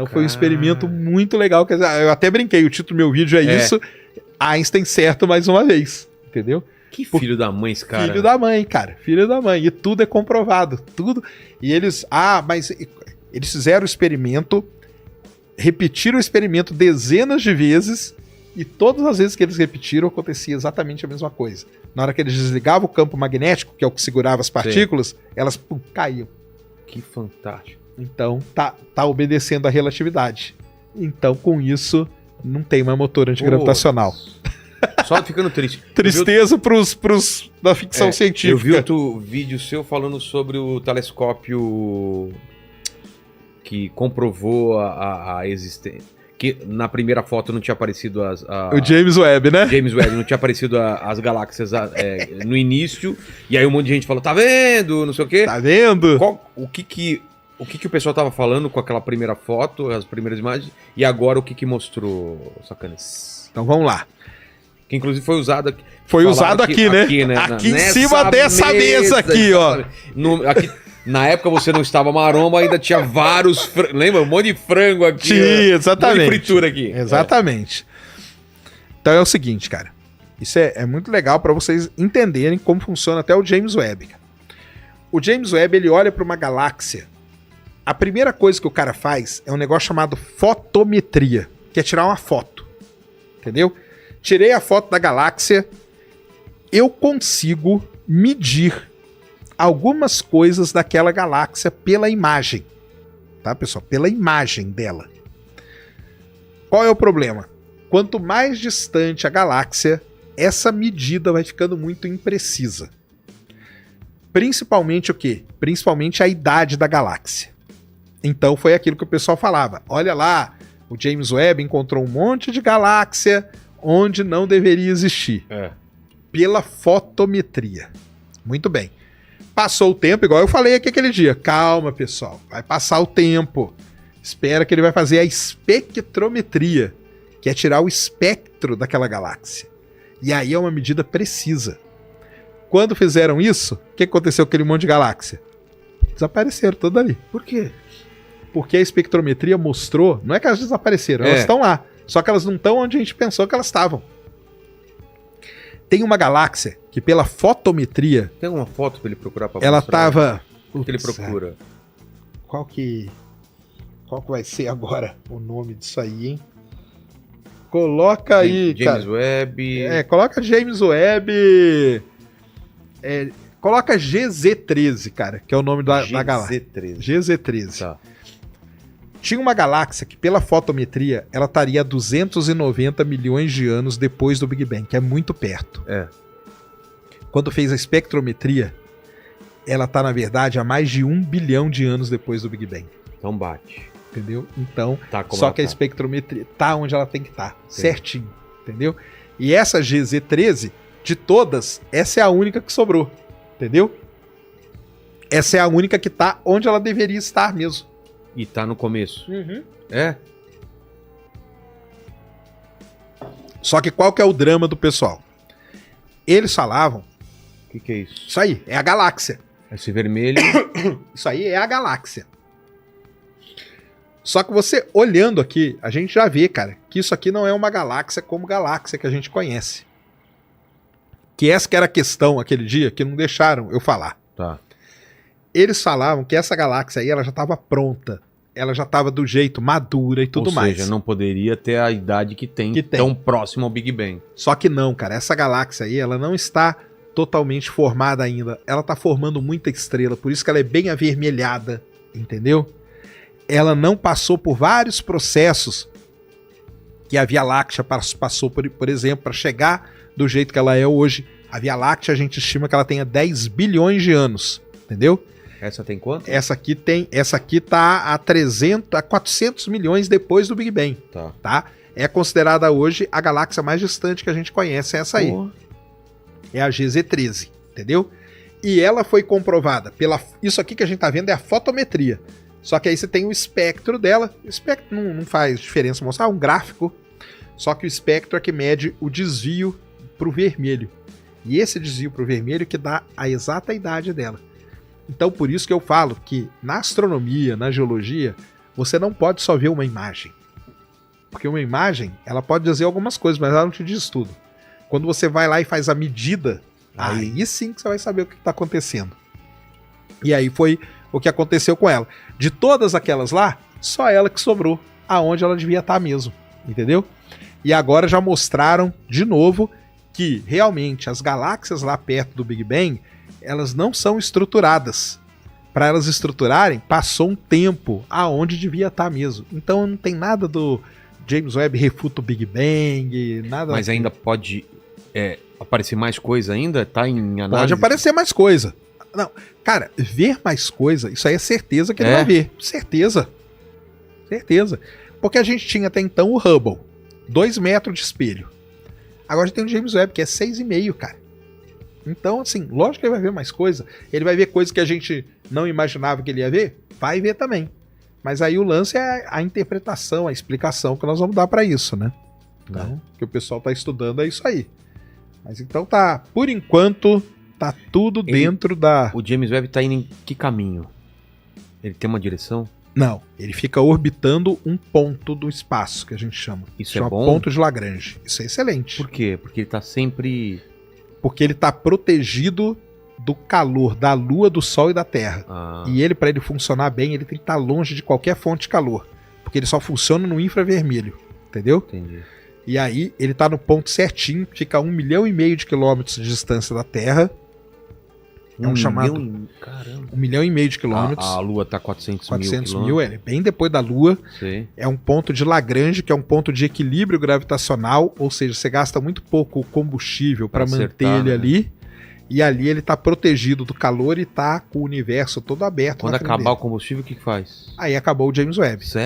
Então foi um experimento muito legal. Quer dizer, eu até brinquei, o título do meu vídeo é isso, Einstein certo mais uma vez, entendeu? Que filho da mãe esse cara. Filho da mãe, cara. Filho da mãe. E tudo é comprovado. Tudo. E eles... mas eles fizeram o experimento, repetiram o experimento dezenas de vezes e todas as vezes que eles repetiram acontecia exatamente a mesma coisa. Na hora que eles desligavam o campo magnético, que é o que segurava as partículas, elas caíam. Que fantástico. Então, tá obedecendo à relatividade. Então, com isso, não tem mais motor antigravitacional. Só ficando triste. Tristeza pros da ficção científica. Eu vi outro vídeo seu falando sobre o telescópio que comprovou a existência. Que na primeira foto não tinha aparecido o James Webb, né? James Webb, não tinha aparecido as galáxias no início. E aí um monte de gente falou, tá vendo? Não sei o quê. Tá vendo? O que o pessoal tava falando com aquela primeira foto, as primeiras imagens, e agora o que mostrou, sacanas? Então vamos lá. Que inclusive foi usado aqui. Foi usado aqui, né? Aqui em cima dessa mesa aqui, ó. Aqui, na época você não estava maromba, ainda tinha vários... Lembra? Um monte de frango aqui. Tinha, exatamente. Um monte de fritura aqui. Exatamente. Então é o seguinte, cara. Isso é muito legal para vocês entenderem como funciona até o James Webb. O James Webb, ele olha para uma galáxia. A primeira coisa que o cara faz é um negócio chamado fotometria, que é tirar uma foto. Entendeu? Tirei a foto da galáxia, eu consigo medir algumas coisas daquela galáxia pela imagem. Tá, pessoal? Pela imagem dela. Qual é o problema? Quanto mais distante a galáxia, essa medida vai ficando muito imprecisa. Principalmente o quê? Principalmente a idade da galáxia. Então foi aquilo que o pessoal falava. Olha lá, o James Webb encontrou um monte de galáxia onde não deveria existir. Pela fotometria. Muito bem. Passou o tempo, igual eu falei aqui aquele dia. Calma, pessoal. Vai passar o tempo. Espera que ele vai fazer a espectrometria, que é tirar o espectro daquela galáxia. E aí é uma medida precisa. Quando fizeram isso, o que aconteceu com aquele monte de galáxia? Desapareceram todas ali. Por quê? Porque a espectrometria mostrou... Não é que elas desapareceram, elas estão lá. Só que elas não estão onde a gente pensou que elas estavam. Tem uma galáxia que pela fotometria... Tem alguma foto pra ele procurar pra ela tava... O que ele procura? Qual que vai ser agora o nome disso aí, hein? Coloca aí, James Webb... coloca James Webb... coloca GZ13, cara, que é o nome da galáxia. GZ13. Tá. Tinha uma galáxia que, pela fotometria, ela estaria a 290 milhões de anos depois do Big Bang, que é muito perto. Quando fez a espectrometria, ela está, na verdade, a mais de 1 bilhão de anos depois do Big Bang. Então bate. Entendeu? Então, tá só que a espectrometria tá onde ela tem que estar, certinho. Entendeu? E essa GZ13, de todas, essa é a única que sobrou. Entendeu? Essa é a única que tá onde ela deveria estar mesmo. E tá no começo. Só que qual que é o drama do pessoal? Eles falavam... O que é isso? Isso aí, é a galáxia. Esse vermelho... Isso aí é a galáxia. Só que você, olhando aqui, a gente já vê, cara, que isso aqui não é uma galáxia como galáxia que a gente conhece. Que essa que era a questão aquele dia, que não deixaram eu falar. Tá. Eles falavam que essa galáxia aí, ela já estava pronta. Ela já estava do jeito madura e tudo mais. Ou seja, não poderia ter a idade que tem tão próximo ao Big Bang. Só que não, cara. Essa galáxia aí, ela não está totalmente formada ainda. Ela está formando muita estrela, por isso que ela é bem avermelhada, entendeu? Ela não passou por vários processos que a Via Láctea passou, por exemplo, para chegar do jeito que ela é hoje. A Via Láctea, a gente estima que ela tenha 10 bilhões de anos, entendeu? Essa tem quanto? Essa aqui tá a 400 milhões depois do Big Bang, tá? É considerada hoje a galáxia mais distante que a gente conhece, essa aí. É a GZ13, entendeu? E ela foi comprovada pela... Isso aqui que a gente tá vendo é a fotometria. Só que aí você tem o espectro dela. O espectro não faz diferença mostrar, é um gráfico. Só que o espectro é que mede o desvio pro vermelho. E esse desvio pro vermelho que dá a exata idade dela. Então, por isso que eu falo que na astronomia, na geologia, você não pode só ver uma imagem. Porque uma imagem, ela pode dizer algumas coisas, mas ela não te diz tudo. Quando você vai lá e faz a medida, aí sim que você vai saber o que está acontecendo. E aí foi o que aconteceu com ela. De todas aquelas lá, só ela que sobrou aonde ela devia estar mesmo, entendeu? E agora já mostraram de novo que realmente as galáxias lá perto do Big Bang, elas não são estruturadas. Para elas estruturarem, passou um tempo aonde devia estar mesmo. Então não tem nada do James Webb refuta o Big Bang, nada. Mas ainda pode aparecer mais coisa ainda? Tá em análise? Pode aparecer mais coisa. Não, cara, ver mais coisa, isso aí é certeza que ele vai ver. Certeza. Certeza. Porque a gente tinha até então o Hubble, 2 metros de espelho. Agora a gente tem o James Webb, que é 6,5, cara. Então, assim, lógico que ele vai ver mais coisa. Ele vai ver coisas que a gente não imaginava que ele ia ver? Vai ver também. Mas aí o lance é a interpretação, a explicação que nós vamos dar pra isso, né? Então, o que o pessoal tá estudando é isso aí. Mas então tá, por enquanto, tá tudo dentro da... O James Webb tá indo em que caminho? Ele tem uma direção? Não, ele fica orbitando um ponto do espaço, que a gente chama. Isso chama é bom? Ponto de Lagrange. Isso é excelente. Por quê? Porque ele tá sempre... Porque ele tá protegido do calor da Lua, do Sol e da Terra. E ele, para ele funcionar bem, ele tem que estar longe de qualquer fonte de calor. Porque ele só funciona no infravermelho. Entendeu? Entendi. E aí ele tá no ponto certinho, fica a 1,5 milhão de quilômetros de distância da Terra. É um chamado... 1,5 milhão de quilômetros. A Lua tá 400 mil, é bem depois da Lua. Sim. É um ponto de Lagrange, que é um ponto de equilíbrio gravitacional, ou seja, você gasta muito pouco combustível para manter ele ali. E ali ele tá protegido do calor e tá com o universo todo aberto. Quando acabar o combustível, o que faz? Aí acabou o James Webb. Certo.